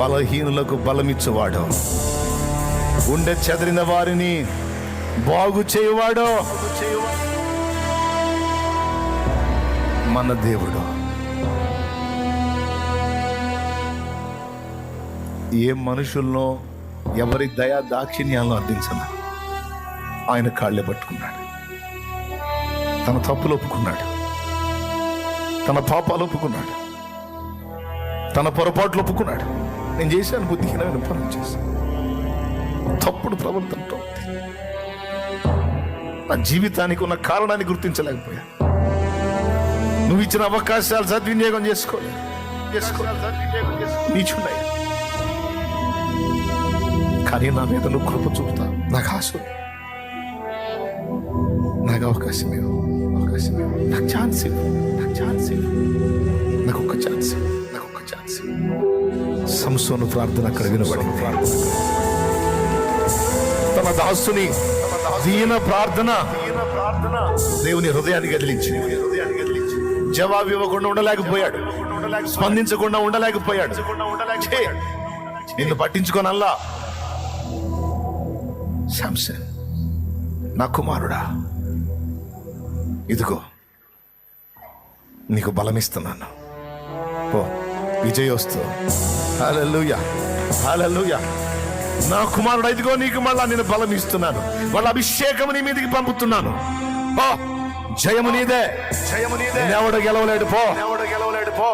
బలహీనులకు బలమిచ్చువాడు, గుండె చెదిరిన వారిని బాగు చేయువాడు మన దేవుడు. ఏ మనుషుల్లో ఎవరి దయా దాక్షిణ్యాలను అర్థించను ఆయన కాళ్ళే పట్టుకున్నాడు. తన తప్పులు ఒప్పుకున్నాడు, తన పాపాలు ఒప్పుకున్నాడు, తన పొరపాట్లు ఒప్పుకున్నాడు. నేను చేశాను, బుద్ధిహీనమైన పనులు చేశాను, తప్పుడు ప్రవర్తనతో నా జీవితానికి ఉన్న కారణాన్ని గుర్తించలేకపోయా. నువ్వు ఇచ్చిన అవకాశాలు సద్వినియోగం చేసుకోలేదు, నీచున్నాయి. కానీ నా మీద నువ్వు కృప చూపుతా. నాకు ఆశ, నాకు అవకాశం ఇవ్వు, నాకు ఛాన్స్ ఇవ్వు, నాకు ఒక్క ఛాన్స్. సంసోను ప్రార్థన అక్కడ వినబడింది. తన దాసుని దీన ప్రార్థన దేవుని హృదయాన్ని కదిలించింది. జవాబు ఇవ్వకుండా ఉండలేకపోయాడు, స్పందించకుండా ఉండలేకపోయాడు. నిన్ను పట్టించుకోనల్లా, శాంసన్ నా కుమారుడా, ఇదిగో నీకు బలమిస్తున్నాను, పో విజయోస్తు. హల్లెలూయా, హల్లెలూయా. నా కుమారుడు, ఇదిగో నీకు మళ్ళా నేను బలం ఇస్తున్నాను, వాళ్ళ అభిషేకం నీ మీదకి పంపుతున్నాను. పో, జయము నీదే, ఎవడు గెలవలేడు, పో.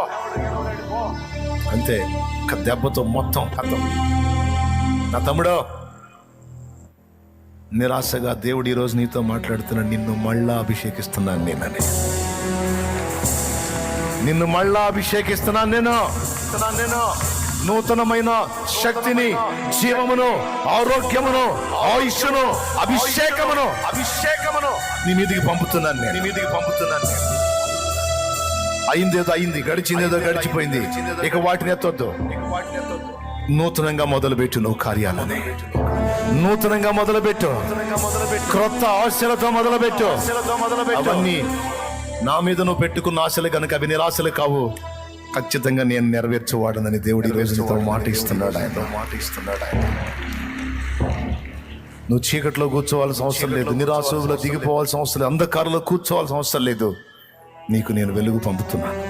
అంతే, ఒక దెబ్బతో మొత్తం అర్థం. నా తమ్ముడో, నిరాశగా దేవుడు ఈరోజు నీతో మాట్లాడుతున్నాడు. నిన్ను మళ్ళా అభిషేకిస్తున్నాను నేనని, నిన్ను మళ్ళా అభిషేకిస్తున్నాను నేను. నూతనమైన శక్తిని, జీవమును, ఆరోగ్యమును, ఆయుష్ను, అభిషేకమును నీ మీదికి పంపుతున్నాను నేను. అయిందేదో అయింది, గడిచిందేదో గడిచిపోయింది, ఇక వాటిని ఎత్తొద్దు. నూతనంగా మొదలుపెట్టు నువ్వు కార్యాలని, నూతనంగా మొదలుపెట్టు, క్రొత్త ఆశలతో మొదలుపెట్టు. అవన్నీ నా మీద నువ్వు పెట్టుకున్న ఆశలు కనుక అవి నిరాశలు కావు. ఖచ్చితంగా నేను నెరవేర్చేవాడనని దేవుడి రోజులతో మాట ఇస్తున్నాడు ఆయన. నువ్వు చీకట్లో కూర్చోవాల్సిన అవసరం లేదు, నిరాశలో దిగిపోవాల్సిన అవసరం లేదు, అంధకారంలో కూర్చోవాల్సిన అవసరం లేదు. నీకు నేను వెలుగు పంపుతున్నాను.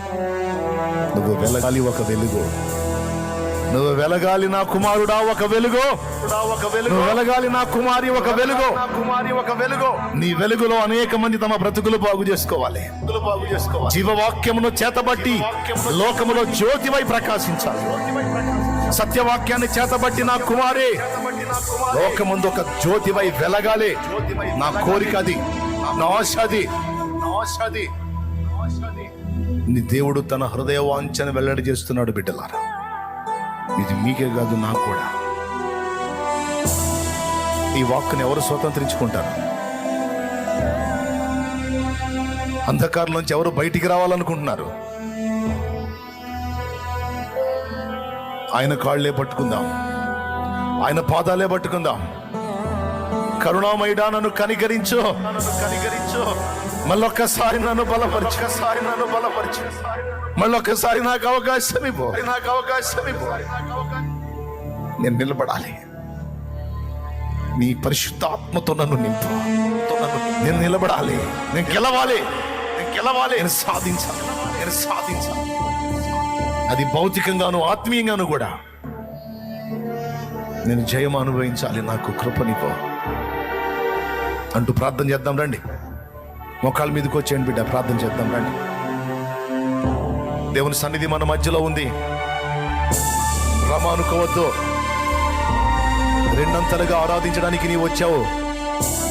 నువ్వు వెలగాలి ఒక వెలుగు, నువ్వు వెలగాలి నా కుమారుడా ఒక వెలుగు, నువ్వు వెలగాలి నా కుమారి ఒక వెలుగు. నీ వెలుగులో అనేక మంది తమ బ్రతుకులు బాగు చేసుకోవాలి. జీవవాక్యమును చేతబట్టి లోకములో జ్యోతివై ప్రకాశించాలి. సత్యవాక్యాన్ని చేతబట్టి నా కుమారి లోకముందు ఒక జ్యోతివై వెలగాలి. నా కోరిక అది, నా ఆశ అది. నీ దేవుడు తన హృదయ వాంఛను వెల్లడి చేస్తున్నాడు బిడ్డలారా. ఇది మీకే కాదు, నాకు కూడా. ఈ వాక్కుని ఎవరు స్వతంత్రించుకుంటారు? అంధకారం నుంచి ఎవరు బయటికి రావాలనుకుంటున్నారు? ఆయన కాళ్ళే పట్టుకుందాం, ఆయన పాదాలే పట్టుకుందాం. కరుణామయుడా నన్ను కనికరించు, మళ్ళొక్కసారి నన్ను బలపరచు, మళ్ళొక్కసారి నాకు అవకాశం ఇవ్వు. నేను నిలబడాలి, నీ పరిశుద్ధాత్మతో నన్ను నింపు. నేను నిలబడాలి, నేను గెలవాలి, నేను సాధించాలి. అది భౌతికంగాను ఆత్మీయంగాను కూడా. నేను జయం అనుభవించాలి, నాకు కృపనిపో అంటూ ప్రార్థన చేద్దాం రండి. మోకాళ్ళ మీదకి వచ్చేయండి బిడ్డ, ప్రార్థన చేద్దాం రండి. దేవుని సన్నిధి మన మధ్యలో ఉంది. రమ అనుకోవద్దు. రెండంతలుగా ఆరాధించడానికి నీవు వచ్చావు,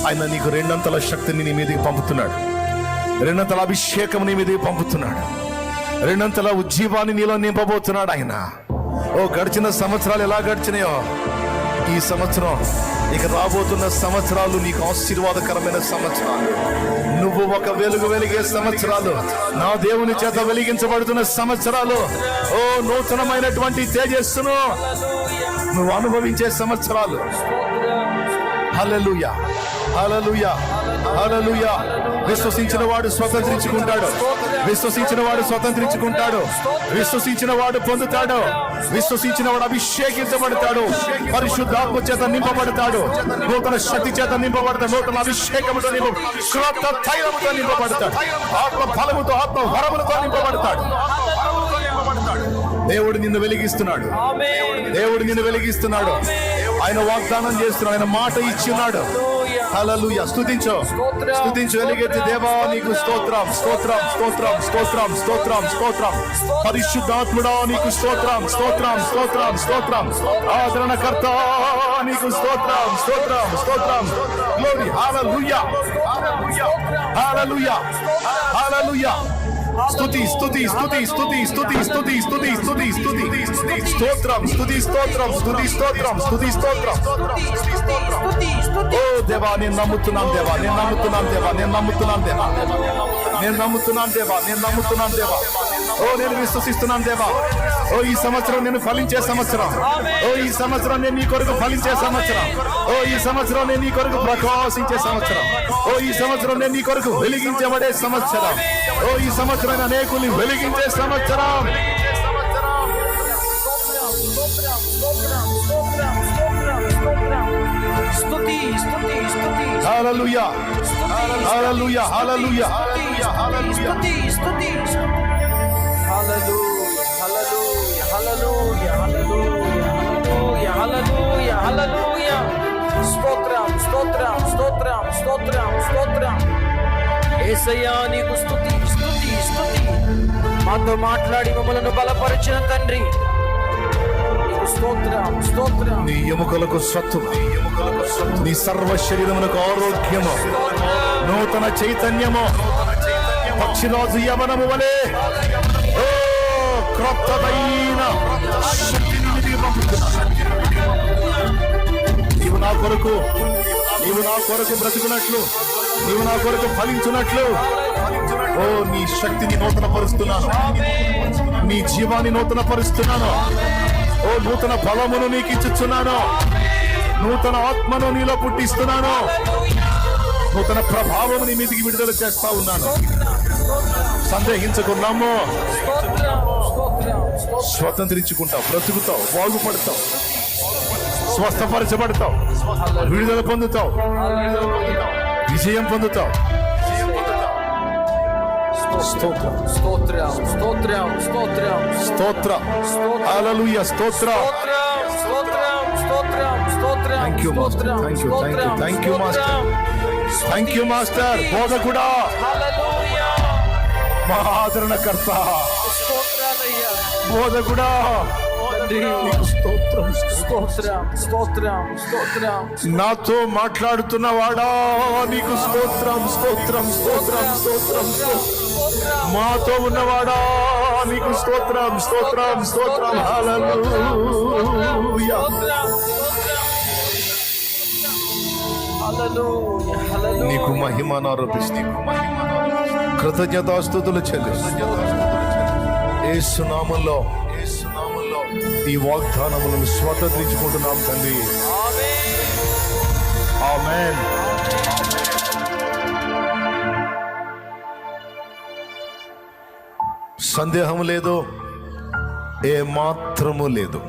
ఆయన నీకు రెండంతల శక్తిని నీ మీదకి పంపుతున్నాడు, రెండంతల అభిషేకం నీ మీదకి పంపుతున్నాడు, రెండంతల ఉజ్జీవాన్ని నీలో నింపబోతున్నాడు ఆయన. గడిచిన సంవత్సరాలు ఎలా గడిచినాయో, ఈ సంవత్సరం ఇక రాబోతున్న సంవత్సరాలు నీకు ఆశీర్వాదకరమైన సంవత్సరాలు. నువ్వు ఒక వెలుగు వెలిగే సంవత్సరాలు, నా దేవుని చేత వెలిగించబడుతున్న సంవత్సరాలు. నూతనమైనటువంటి తేజస్సును నువ్వు అనుభవించే సంవత్సరాలు. హల్లెలూయా, హల్లెలూయా హల్లెలూయా. విశ్వసించిన వాడు స్వతంత్రించుకుంటాడు, విశ్వసించిన వాడు స్వతంత్రించుకుంటాడు, విశ్వసించిన వాడు పొందుతాడు, విశ్వసించిన వాడు అభిషేకించబడతాడు, పరిశుద్ధాత్మ చేత నింపబడతాడు, నూతన శక్తి చేత నింపబడతాడు, నూతన అభిషేకముతో క్రొత్త తైలముతో నింపబడతాడు, ఆత్మ బలముతో ఆత్మ వరములతో నింపబడతాడు. దేవుడు నిన్ను వెలిగిస్తున్నాడు, దేవుడు నిన్ను వెలిగిస్తున్నాడు. ఆయన వాగ్దానం చేస్తున్నాడు, ఆయన మాట ఇచ్చిన్నాడు. హల్లెలూయా. స్తుతించు, స్తుతించు, వెలిగెత్తి దేవా నీకు స్తోత్రం స్తోత్రం స్తోత్రం స్తోత్రం స్తోత్రం స్తోత్రం. పరిశుద్ధాత్ముడా నీకు స్తోత్రం స్తోత్రం స్తోత్రం స్తోత్రం. ఆదరణకర్త నీకు స్తోత్రం స్తోత్రం స్తోత్రం. గ్లోరీ. హల్లెలూయా హల్లెలూయా హల్లెలూయా. స్తుతి స్తుతి స్తుతి స్తుతి స్తుతి స్తుతి స్తుతి స్తుతి స్తుతి స్తోత్రం స్తుతి స్తోత్రం స్తుతి స్తోత్రం స్తుతి స్తోత్రం. ఓ దేవా నేను నమ్ముతున్నాను దేవా, నేను నమ్ముతున్నాను దేవా, నేను నమ్ముతున్నాను దేవా, నేను నమ్ముతున్నాను దేవా, నేను నమ్ముతున్నాను దేవా. ఓ నేను విశ్వసిస్తున్నాను దేవా. ఓ ఈ సంవత్సరం నేను ఫలించే సంవత్సరం, ఓ ఈ సంవత్సరం నేను నీ కొరకు ఫలించే సంవత్సరం, ఓ ఈ సంవత్సరం నేను నీ కొరకు ప్రకాశించే సంవత్సరం, ఓ ఈ సంవత్సరం నేను నీ కొరకు వెలిగించబడే సంవత్సరం, ఓ ఈ సంవత్సరం అనేకుల్ని వెలిగించే సంవత్సరం. హల్లెలూయా హల్లెలూయా హల్లెలూయా హల్లెలూయా. స్తోత్రం స్తోత్రం స్తోత్రం స్తోత్రం స్తోత్రం. యేసయ్యా నీకు స్తుతి స్తుతి స్తుతి. మాతో మాట్లాడి మమ్మలను బలపరిచిన తండ్రి నీకు స్తోత్రం స్తోత్రం. నీ ఎముకలకు సత్తువ, నీ సర్వ శరీరమునకు ఆరోగ్యము, నూతన చైతన్యము, పక్షిరాజు యవనము వలె ఓ క్రొత్తదైన శక్తిని నీకు పంపుతున్నాను. నీవు నా కొరకు, నీవు నా కొరకు బ్రతుకున్నట్లు, నీవు నా కొరకు ఫలించున్నట్లు ఓ నీ శక్తిని నూతన పరుస్తున్నాను, నీ జీవాన్ని నూతన పరుస్తున్నాను, ఓ నూతన బలమును నీకు ఇచ్చుచున్నాను, నూతన ఆత్మను నీలో పుట్టిస్తున్నాను, నూతన ప్రభావం నీ మీదికి విడుదల చేస్తా ఉన్నాను. సందేహించుకున్నాము, స్వతంత్రించుకుంటావు, బ్రతుకుతావు, బాగుపడతావు, స్వస్థపరచబడతావు, విడుదల పొందుతావు, విజయం పొందుతావు. స్తోత్రం స్తోత్రం స్తోత్రం స్తోత్రం స్తోత్రం. హల్లెలూయా స్తోత్రం. Thank you master, thank you thank you thank you master, thank you master. బోధకుడా, మా ఆదరణకర్త, బోధకుడా స్తోత్రం స్తోత్రం స్తోత్రం స్తోత్రం. నాతో మాట్లాడుతున్న వాడా నీకు స్తోత్రం స్తోత్రం స్తోత్రం స్తోత్రం. మాతో ఉన్నవాడా నీకు స్తోత్రం స్తోత్రం స్తోత్రం. హల్లెలూయా నీకు మహిమను ఆరోపిస్తూ కృతజ్ఞతాస్తుతులు చెల్లిస్తూ యేసు నామములో ఈ వాగ్దానములను స్వతంత్రించుకుంటున్నాం తండ్రి. ఆమేన్. సందేహం లేదు, ఏ మాత్రము లేదు.